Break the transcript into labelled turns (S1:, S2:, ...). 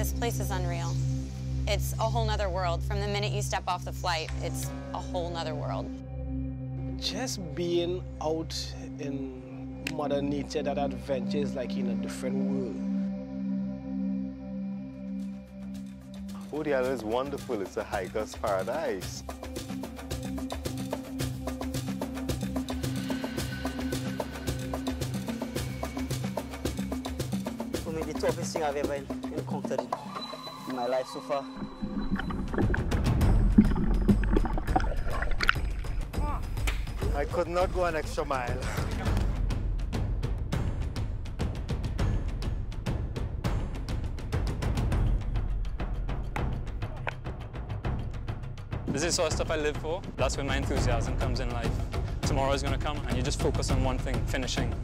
S1: This place is unreal. It's a whole nother world. From the minute you step off the flight, it's a whole nother world.
S2: Just being out in Mother Nature, that adventure is like in a different world.
S3: Oh, the island is wonderful. It's a hiker's paradise.
S4: For me, the toughest thing I've ever encountered in my life so far.
S3: I could not go an extra mile.
S5: This is the sort of stuff I live for. That's where my enthusiasm comes in life. Tomorrow is going to come and you just focus on one thing, finishing.